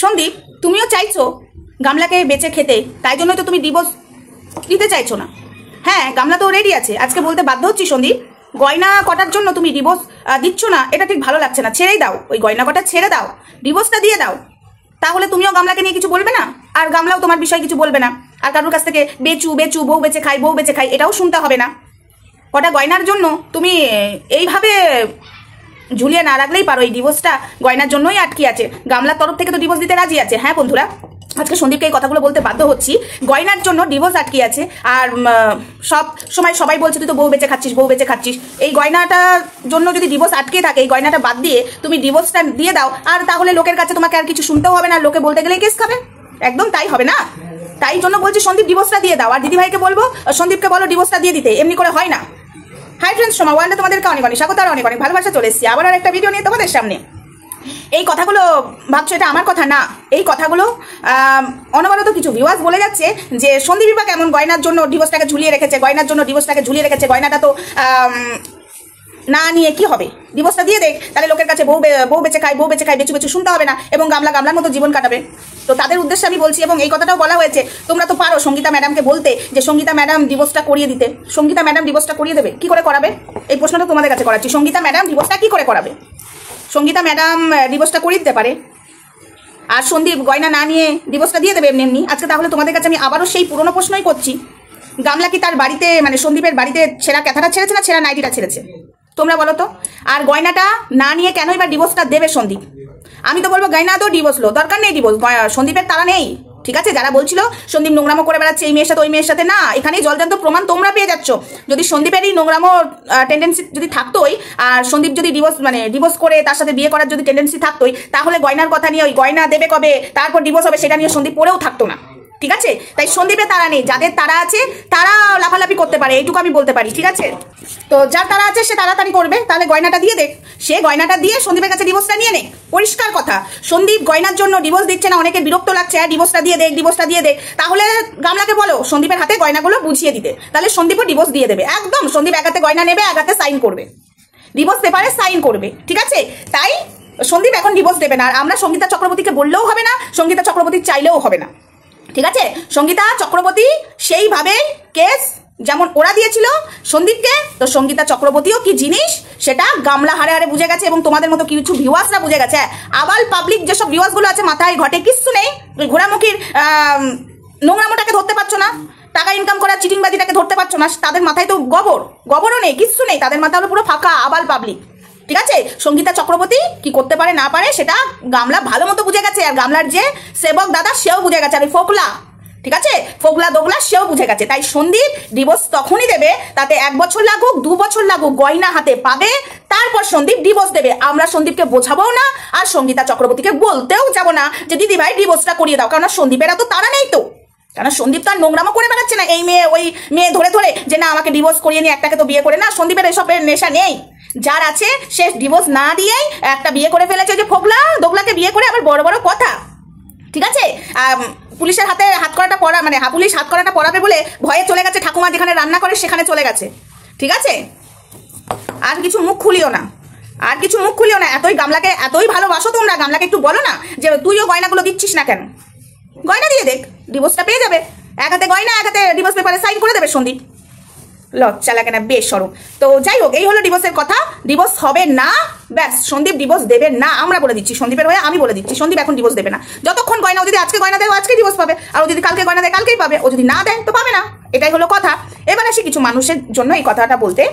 সন্দীপ তুমিও চাইছো গামলাকে বেঁচে খেতে, তাই জন্য তো তুমি ডিভোর্স দিতে চাইছো না। হ্যাঁ, গামলা তো রেডি আছে, আজকে বলতে বাধ্য হচ্ছি সন্দীপ, গয়না কটার জন্য তুমি ডিভোর্স দিচ্ছ না, এটা ঠিক ভালো লাগছে না। ছেড়েই দাও, ওই গয়না কটা ছেড়ে দাও, ডিভোর্সটা দিয়ে দাও, তাহলে তুমিও গামলাকে নিয়ে কিছু বলবে না, আর গামলাও তোমার বিষয়ে কিছু বলবে না। আর কারোর কাছ থেকে বেচু বেচু, বউ বেচে খাই, বউ বেচে খাই, এটাও শুনতে হবে না। কটা গয়নার জন্য তুমি এইভাবে ঝুলিয়ে না রাখলেই পারো। এই ডিভোর্সটা গয়নার জন্যই আটকে আছে, গামলার তরফ থেকে তো ডিভোর্স দিতে রাজি আছে। হ্যাঁ বন্ধুরা, আজকে সন্দীপকে এই কথাগুলো বলতে বাধ্য হচ্ছি, গয়নার জন্য ডিভোর্স আটকে আছে। আর সব সময় সবাই বলছে তুই তো বউ বেঁচে খাচ্ছিস, বউ বেঁচে খাচ্ছিস। এই গয়নাটার জন্য যদি ডিভোর্স আটকে থাকে, এই গয়নাটা বাদ দিয়ে তুমি ডিভোর্সটা দিয়ে দাও, আর তাহলে লোকের কাছে তোমাকে আর কিছু শুনতেও হবে না, লোকে বলতে গেলেই কেস খাবে। একদম তাই হবে না, তাই জন্য বলছি সন্দীপ ডিভোর্সটা দিয়ে দাও। আর দিদিভাইকে বলবো, সন্দীপকে বলো ডিভোর্সটা দিয়ে দিতে, এমনি করে হয় না। হাই ফ্রেন্ডস, সোমা ওয়ার্ল্ডে তোমাদেরকে অনেক অনেক স্বাগত আর অনেক অনেক ভালোবাসা। চলে এসেছি আবার আর একটা ভিডিও নিয়ে তোমাদের সামনে। এই কথাগুলো ভাবছো এটা আমার কথা না, এই কথাগুলো অনবরত কিছু ভিউয়ার্স বলে যাচ্ছে যে সন্দীপ বিভাগ কেমন গয়নার জন্য ডিভোর্সটাকে ঝুলিয়ে রেখেছে, গয়নার জন্য ডিভোর্সটাকে ঝুলিয়ে রেখেছে, গয়নাটা তো না নিয়ে কি হবে, ডিভোর্সটা দিয়ে দেখ, তাহলে লোকের কাছে বউ বেঁচে খাই, বউ বেঁচে খাই বেচু বেচু শুনতে হবে না, এবং গামলার মতো জীবন কাটাবে। তো তাদের উদ্দেশ্যে আমি বলছি, এবং এই কথাটাও বলা হয়েছে, তোমরা তো পারো সঙ্গীতা ম্যাডামকে বলতে যে সঙ্গীতা ম্যাডাম ডিভোর্সটা করিয়ে দিতে। সঙ্গীতা ম্যাডাম ডিভোর্সটা করিয়ে দেবে, কি করে করাবে, এই প্রশ্নটা তোমাদের কাছে করাচ্ছি। সঙ্গীতা ম্যাডাম ডিভোর্সটা কি করে করাবে? সঙ্গীতা ম্যাডাম ডিভোর্সটা করিয়ে দিতে পারে, আর সন্দীপ গয়না না নিয়ে ডিভোর্সটা দিয়ে দেবে এমনি এমনি। আজকে তাহলে তোমাদের কাছে আমি আবারও সেই পুরনো প্রশ্নই করছি, গামলা কি তার বাড়িতে, মানে সন্দীপের বাড়িতে ছেঁড়া ক্যাথাটা ছেড়েছে না ছেঁড়া নাইটিটা ছেড়েছে? তোমরা বলো তো। আর গয়নাটা না নিয়ে কেনই বা ডিভোর্সটা দেবে সন্দীপ? আমি তো বলবো গয়না তো ডিভোর্স লো, দরকার নেই ডিভোর্স, সন্দীপের তারা নেই। ঠিক আছে, যারা বলছিল সন্দীপ নোংরামো করে বেড়াচ্ছে এই মেয়ের সাথে ওই মেয়ের সাথে, না, এখানেই জলজান্ত প্রমাণ তোমরা পেয়ে যাচ্ছ। যদি সন্দীপের এই নোংরামো টেন্ডেন্সি যদি থাকতোই, আর সন্দীপ যদি ডিভোর্স করে তার সাথে বিয়ে করার যদি টেন্ডেন্সি থাকতোই, তাহলে গয়নার কথা নিয়ে, ওই গয়না দেবে কবে, তারপর ডিভোর্স হবে, সেটা নিয়ে সন্দীপ পড়েও থাকতো না। ঠিক আছে, তাই সন্দীপের তারা নেই, যাদের তারা আছে তারা লাফালাফি করতে পারে, এইটুকু আমি বলতে পারি। ঠিক আছে, তো যার তারা আছে সে তাড়াতাড়ি করবে, তাহলে গয়নাটা দিয়ে দেখ, সে গয়নাটা দিয়ে সন্দীপের কাছে ডিভোর্সটা নিয়ে নে, পরিষ্কার কথা। সন্দীপ গয়নার জন্য ডিভোর্স দিচ্ছে না, অনেকে বিরক্ত লাগছে, আর ডিভোর্সটা দিয়ে দেখ, ডিভোর্সটা দিয়ে দেখ, তাহলে গামলাকে বলো সন্দীপের হাতে গয়নাগুলো বুঝিয়ে দিতে, তাহলে সন্দীপও ডিভোর্স দিয়ে দেবে। একদম সন্দীপ এক হাতে গয়না নেবে, এক হাতে সাইন করবে, ডিভোর্স পেপারে সাইন করবে। ঠিক আছে, তাই সন্দীপ এখন ডিভোর্স দেবে না। আর আমরা সঙ্গীতা চক্রবর্তীকে বললেও হবে না, সঙ্গীতা চক্রবর্তী চাইলেও হবে না। ঠিক আছে, সঙ্গীতা চক্রবর্তী সেইভাবে কেস যেমন ওরা দিয়েছিল সন্দীপকে, তো সঙ্গীতা চক্রবর্তীও কি জিনিস সেটা গামলা হারে হারে বুঝে গেছে, এবং তোমাদের মতো কিছু ভিউয়ার্সরা বুঝে গেছে। আবার পাবলিক যেসব ভিউয়ার্সগুলো আছে মাথায় ঘটে কিচ্ছু নেই, ওই ঘোড়ামুখীর নোংরামোটাকে ধরতে পারছো না, টাকা ইনকাম করার চিটিংবাজিটাকে ধরতে পারছো না, তাদের মাথায় তো গোবরও নেই, কিচ্ছু নেই, তাদের মাথা হলো পুরো ফাঁকা আবাল পাবলিক। ঠিক আছে, সঙ্গীতা চক্রবর্তী কি করতে পারে না পারে সেটা গামলা ভালো মতো বুঝে গেছে, আর গামলার যে সেবক দাদা সেও বুঝে গেছে, আর ফোকলা, ঠিক আছে, ফোকলা দোগলা সেও বুঝে গেছে। তাই সন্দীপ ডিভোর্স তখনই দেবে, তাতে 1 বছর লাগুক 2 বছর লাগুক, গয়না হাতে পাবে, তারপর সন্দীপ ডিভোর্স দেবে। আমরা সন্দীপকে বোঝাবো না, আর সঙ্গীতা চক্রবর্তীকে বলতেও যাবো না যে দিদি ভাই ডিভোর্সটা করিয়ে দাও, কারণ সন্দীপের এত তারা নেই তো, কারণ সন্দীপ তো আর নোংরামো করে বেড়াচ্ছে না এই মেয়ে ওই মেয়ে ধরে ধরে যে না আমাকে ডিভোর্স করিয়ে নিয়ে একটাকে তো বিয়ে করে, না, সন্দীপের এসবের নেশা নেই। যার আছে সে ডিভোর্স না দিয়েই একটা বিয়ে করে ফেলেছে, যে ফোকলা দোগলাকে বিয়ে করে আবার বড় বড় কথা। ঠিক আছে, পুলিশের হাতে হাত করাটা পড়া, মানে পুলিশ হাত করাটা পড়াবে বলে ভয়ে চলে গেছে, ঠাকুমা যেখানে রান্না করে সেখানে চলে গেছে। ঠিক আছে, আর কিছু মুখ খুলিও না, আর কিছু মুখ খুলিও না। এতই গামলাকে এতই ভালোবাসো তোমরা, গামলাকে একটু বলো না যে তুইও গয়নাগুলো দিচ্ছিস না কেন, গয়না দিয়ে দেখ, ডিভোর্সটা পেয়ে যাবে। এক হাতে গয়না, এক হাতে ডিভোর্স পেপারে সাইন করে দেবে সন্দীপ, লজ্জা লাগে না বেশরম। তো যাই হোক, এই হলো ডিভোর্সের কথা, ডিভোর্স হবে না, ব্যাস, সন্দীপ ডিভোর্স দেবে না, আমরা বলে দিচ্ছি, সন্দীপের হয়ে আমি বলে দিচ্ছি, সন্দীপ এখন ডিভোর্স দেবে না। যতক্ষণ গয়না, ও যদি আজকে গয়না দেয় আজকে ডিভোর্স পাবে, আর ও যদি কালকে গয়না দেয় কালকেই পাবে, ও যদি না দেয় তো পাবে না, এটাই হলো কথা। এবার আসি কিছু মানুষের জন্য এই কথাটা বলতে,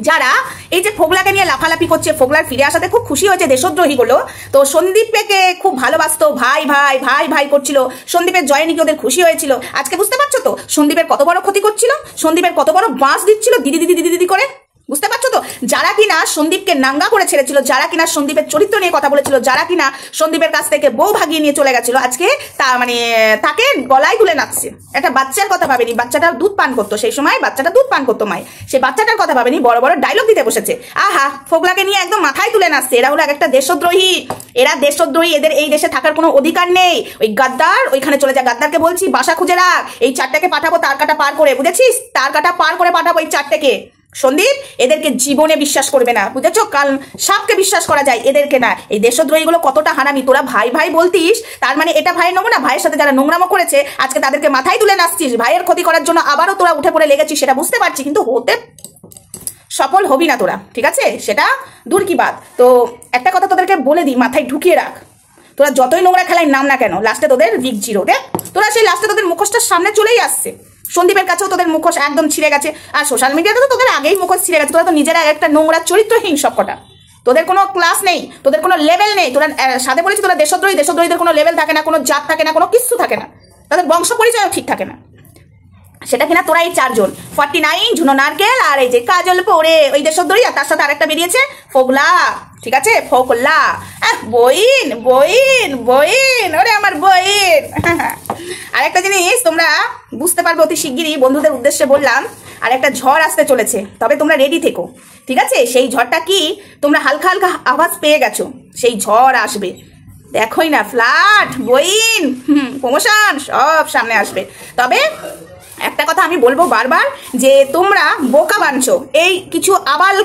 যারা এই যে ফোগলাকে নিয়ে লাফালাফি করছে, ফোগলার ফিরে আসাতে খুব খুশি হয়েছে দেশদ্রোহীগুলো, তো সন্দীপকে খুব ভালোবাসতো, ভাই ভাই ভাই ভাই করছিল, সন্দীপের জয়ে নাকি ওদের খুশি হয়েছিল। আজকে বুঝতে পারছো তো সন্দীপের কত বড় ক্ষতি করছিল, সন্দীপের কত বড় বাঁশ দিচ্ছিল দিদি দিদি দিদি দিদি করে, বুঝতে পারছো তো? যারা কিনা সন্দীপকে নাঙ্গা করে ছেড়েছিল, যারা কিনা সন্দীপের চরিত্র নিয়ে কথা বলেছিল, যারা কিনা সন্দীপের কাছ থেকে বউ ভাগিয়ে নিয়ে চলে গেছিল, আজকে তা মানে তাকে গলায় তুলে নাচছে। একটা বাচ্চার কথা ভাবেনি, বাচ্চাটা দুধ পান করতো, সেই সময় বাচ্চাটা দুধ পান করতো মায়, সে বাচ্চাটার কথা ভাবেনি, বড় বড় ডায়লগ দিতে বসেছে। আহা, ফোগলাকে নিয়ে একদম মাথায় তুলে নাচছে। এরা হলো একটা দেশদ্রোহী, এরা দেশদ্রোহী, এদের এই দেশে থাকার কোনো অধিকার নেই। ওই গাদ্দার ওইখানে চলে যা, গাদ্দারকে বলছি বাসা খুঁজে রাখ, এই 4টাকে পাঠাবো তার কাটা পার করে, বুঝেছিস? তার কাটা পার করে পাঠাবো এই 4টাকে। সন্দীপ এদেরকে জীবনে বিশ্বাস করবে না, বুঝেছো? কাল সাপকে বিশ্বাস করা যায়, এদেরকে না। এই দেশদ্রোহীগুলো কতটা হারামি, তোরা ভাই ভাই বলতিস, তার মানে এটা ভাইয়ের নমুনা। ভাইয়ের সাথে যারা নোংরামো করেছে আজকে তাদেরকে মাথায় তুলে নাচছিস, ভাইয়ের ক্ষতি করার জন্য আবারও তোরা উঠে পড়ে লেগেছিস, সেটা বুঝতে পারছি, কিন্তু হতে সফল হবি না তোরা, ঠিক আছে? সেটা দূর কি বাদ। তো একটা কথা তোদেরকে বলে দিই, মাথায় ঢুকিয়ে রাখ, তোরা যতই নোংরা খেলায় নাম না কেন, লাস্টে তোদের বিগ জিরো। দেখ তোরা সেই লাস্টে তোদের মুখোশটার সামনে চলেই আসছে। সন্দীপের কাছেও তোদের মুখোশ একদম ছিঁড়ে গেছে, আর সোশ্যাল মিডিয়াতে তো তোদের আগেই মুখোশ ছিঁড়ে গেছে। তোরা তো নিজেরা একটা নোংরা চরিত্রহীন সবকটা, তোদের কোনো ক্লাস নেই, তোদের কোনো লেভেল নেই। তোরা সাথে বলেছি তোরা দেশদ্রোহী, দেশদ্রোহীদের কোনো লেভেল থাকে না, কোনো জাত থাকে না, কোনো কিচ্ছু থাকে না, তাদের বংশ পরিচয়ও ঠিক থাকে না। সেটা কিনা তোরা এই 4 জন 49 ঝুনো নারকেল আর এই যে কাজল পরে ওই দেশদ্রোহী, আর তার সাথে আরেকটা বেরিয়েছে ফোগলা, ঠিক আছে? ফোগলা, বইন বইন বইন, ওরে আমার বইন। আর একটা জিনিস তোমরা বুঝতে পারবে অতি শিগগিরই, বন্ধুদের উদ্দেশ্যে বললাম, আর একটা ঝড় আসতে চলেছে, তবে তোমরা রেডি থেকো, ঠিক আছে? সেই ঝড়টা কি তোমরা হালকা হালকা আওয়াজ পেয়ে গেছো, সেই ঝড় আসবে, দেখোই না, ফ্ল্যাট, বইন, প্রমোশন সব সামনে আসবে। তবে একটা কথা আমি বলবো বারবার, যে তোমরা বোকা বানছো এই কিছু আবাল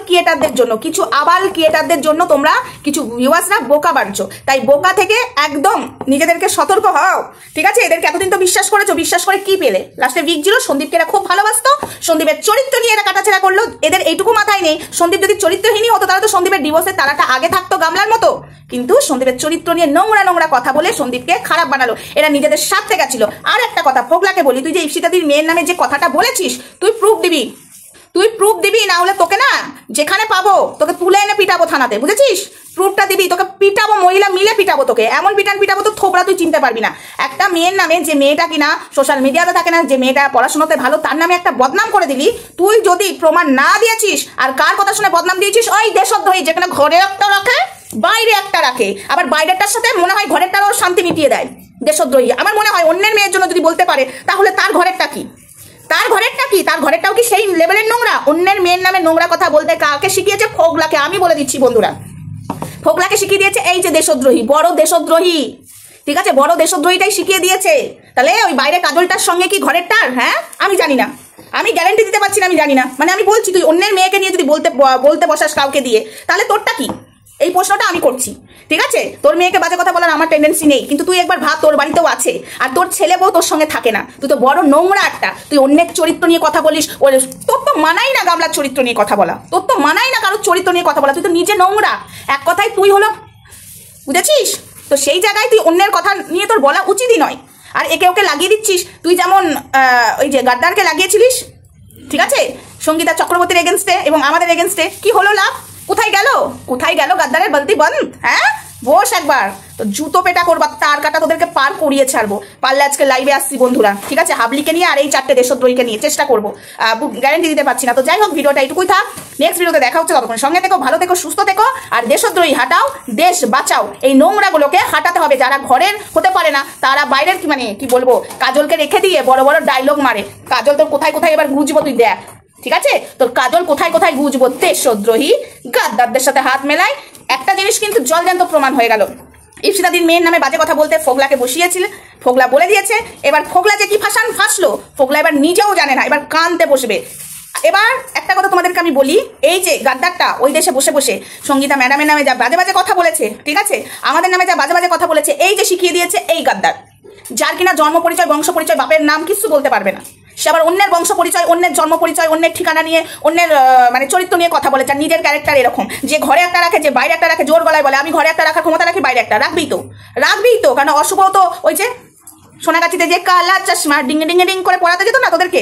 ক্রিয়েটারদের জন্য তোমরা কিছু ভিউয়ার্সরা বোকা বানছো। তাই বোকা থেকে একদম নিজেদেরকে সতর্ক হও, ঠিক আছে? এদেরকে এতদিন তো বিশ্বাস করেছো, বিশ্বাস করে কি পেলে? লাস্টে বিগ জিরো। সন্দীপকে এরা খুব ভালোবাসতো, সন্দীপের চরিত্র নিয়ে এরা কাটাছেড়া করলো। এদের এইটুকু মাথায় নেই, সন্দীপ যদি চরিত্রহীনই হতো তাহলে তো সন্দীপের ডিভোর্সের তারাটা আগে থাকতো গামলার মতো। কিন্তু সন্দীপের চরিত্র নিয়ে নোংরা নোংরা কথা বলে সন্দীপকে খারাপ বানালো, এরা নিজেদের স্বার্থে গেছিল। আর একটা কথা ফোগলাকে বলি, তুই যে ইপসিতাদির মেয়ের নামে যে কথাটা বলেছিস, তুই প্রুফ দিবি, না হলে তোকে না যেখানে পাবো তোকে তুলে এনে পিটাবো থানাতে, বুঝেছিস? প্রুফটা দিবি, তোকে পিটাবো, মহিলা মিলে পিটাবো তোকে, এমন পিটাবো তো থোবরা তুই চিনতে পারবি না। একটা মেয়ের নামে, যে মেয়েটা কিনা সোশ্যাল মিডিয়াতে থাকে না, যে মেয়েটা পড়াশোনাতে ভালো, তার নামে একটা বদনাম করে দিলি। তুই যদি প্রমাণ না দিয়েছিস, আর কার কথা শুনে বদনাম দিয়েছিস? ওই দেশদ্রোহী, যেখানে ঘরে একটা রাখে বাইরে একটা রাখে, আবার বাইরেটার সাথে মনে হয় ঘরেরটারও শান্তি মিটিয়ে দেয় দেশদ্রোহী। আমার মনে হয় অন্যের মেয়ের জন্য যদি বলতে পারে, তাহলে তার ঘরেরটা কি? তার ঘরেরটাও কি সেই লেভেলের নোংরা? অন্যের মেয়ের নামে নোংরা কথা বলতে কাকে শিখিয়েছে? ফোগলাকে। আমি বলে দিচ্ছি বন্ধুরা, ফোগলাকে শিখিয়ে দিয়েছে এই যে দেশদ্রোহী, বড় দেশদ্রোহী, ঠিক আছে? বড় দেশদ্রোহীটাই শিখিয়ে দিয়েছে। তাহলে ওই বাইরে কাজলটার সঙ্গে কি ঘরেরটার? হ্যাঁ, আমি জানি না, আমি গ্যারান্টি দিতে পারছি না, আমি জানি না। মানে আমি বলছি, তুই অন্যের মেয়েকে নিয়ে যদি বলতে বসাস কাউকে দিয়ে, তাহলে তোরটা কি? এই প্রশ্নটা আমি করছি, ঠিক আছে? তোর মেয়েকে বাজে কথা বলার আমার টেন্ডেন্সি নেই, কিন্তু তুই একবার ভাব, তোর বাড়িতেও আছে, আর তোর ছেলে বউ তোর সঙ্গে থাকে না, তুই তো বড় নোংরা একটা। তুই অন্যের চরিত্র নিয়ে কথা বলিস, তোর তো মানাই না গামলার চরিত্র নিয়ে কথা বলা, তোর তো মানাই না কারোর চরিত্র নিয়ে কথা বলা, তুই তো নিজে নোংরা। এক কথায় তুই হলো, বুঝেছিস? তো সেই জায়গায় তুই অন্যের কথা নিয়ে তোর বলা উচিতই নয়। আর একে ওকে লাগিয়ে দিচ্ছিস, তুই যেমন ওই যে গাদ্দারকে লাগিয়েছিলিস, ঠিক আছে? সঙ্গীতা চক্রবর্তীর এগেনস্টে এবং আমাদের এগেনস্টে, কি হলো লাভ? কোথায় গেল গাদ্দারের বলতি বন্ধ? হ্যাঁ, বস একবার, তো জুতো পেটা করবা, তার কাটা তোদেরকে পার করিয়ে ছাড়বো। পারলে আজকে লাইভে আসছি বন্ধুরা, ঠিক আছে? হাবলিকে নিয়ে আর এই 4টে দেশদ্রোহীকে নিয়ে চেষ্টা করবো, গ্যারান্টি দিতে পারছি না। তো যাই হোক, ভিডিওটা এইটুকুই থাক, নেক্সট ভিডিওতে দেখা হচ্ছে। ততক্ষণ সঙ্গে থেকো, ভালো থেকো, সুস্থ থেকো, আর দেশদ্রোহী হাটাও, দেশ বাঁচাও। এই নোংরাগুলোকে হাঁটাতে হবে। যারা ঘরের হতে পারে না, তারা বাইরের কি বলবো, কাজলকে রেখে দিয়ে বড় বড় ডায়লগ মারে। কাজল তোর কোথায় কোথায় এবার গুজবো তুই দেখ, ঠিক আছে? তোর কাজল কোথায় কোথায় গুজবো, দেশদ্রোহী গাদ্দারদের সাথে হাত মেলায়। একটা জিনিস কিন্তু জলজান্ত প্রমাণ হয়ে গেল, ইপসিতাদির মেয়ের নামে বাজে কথা বলতে ফোগলাকে বসিয়েছিল, ফোগলা বলে দিয়েছে। এবার ফোগলা যে কি ফাঁসলো, ফোগলা এবার নিজেও জানে না, এবার কানতে বসবে। এবার একটা কথা তোমাদেরকে আমি বলি, এই যে গাদ্দারটা ওই দেশে বসে বসে সঙ্গীতা ম্যাডামের নামে যা বাজে বাজে কথা বলেছে, ঠিক আছে? আমাদের নামে যা বাজে বাজে কথা বলেছে, এই যে শিখিয়ে দিয়েছে এই গাদ্দার, যার কিনা জন্ম পরিচয়, বংশ পরিচয়, বাপের নাম কিছু বলতে পারবে না। সে আবার অন্যের বংশ পরিচয়, অন্যের জন্ম পরিচয়, অন্যের ঠিকানা নিয়ে, অন্যের মানে চরিত্র নিয়ে কথা বলে। যার নিজের ক্যারেক্টার এরকম, যে ঘরে একটা রাখে, যে বাইরে একটা রাখে, জোর গলায় বলে আমি ঘরে একটা রাখার ক্ষমতা রাখি, বাইরে একটা রাখবি তো। কারণ অশুভ তো ওই যে সোনাগাছিতে যে কালা চশমা ডিঙে ডিঙে ডিং করে পড়াতে যেত না তোদেরকে,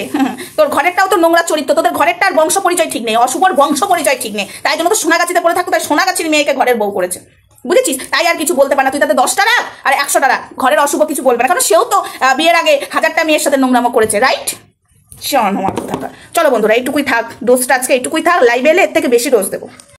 তোর ঘরেরটাও তো নোংরা চরিত্র, তোদের ঘরেরটার বংশ পরিচয় ঠিক নেই, অশুভর বংশ পরিচয় ঠিক নেই, তাই জন্য তো সোনাগাছিতে পড়ে থাকতো, তাই সোনাগাছির মেয়েকে ঘরের বউ করেছে, বুঝেছিস? তাই আর কিছু বলতে পারে না। তুই তাতে 10টা রাখ আর 100টা রাখ, ঘরের অশুভ কিছু বলবে না, কারণ সেও তো বিয়ের আগে 1000টা মেয়ের সাথে নোংরামো করেছে, রাইট? চলো বন্ধুরা, এইটুকুই থাক, ডোজটা আজকে এইটুকুই থাক, লাইভে এলে এর থেকে বেশি ডোজ দেবো।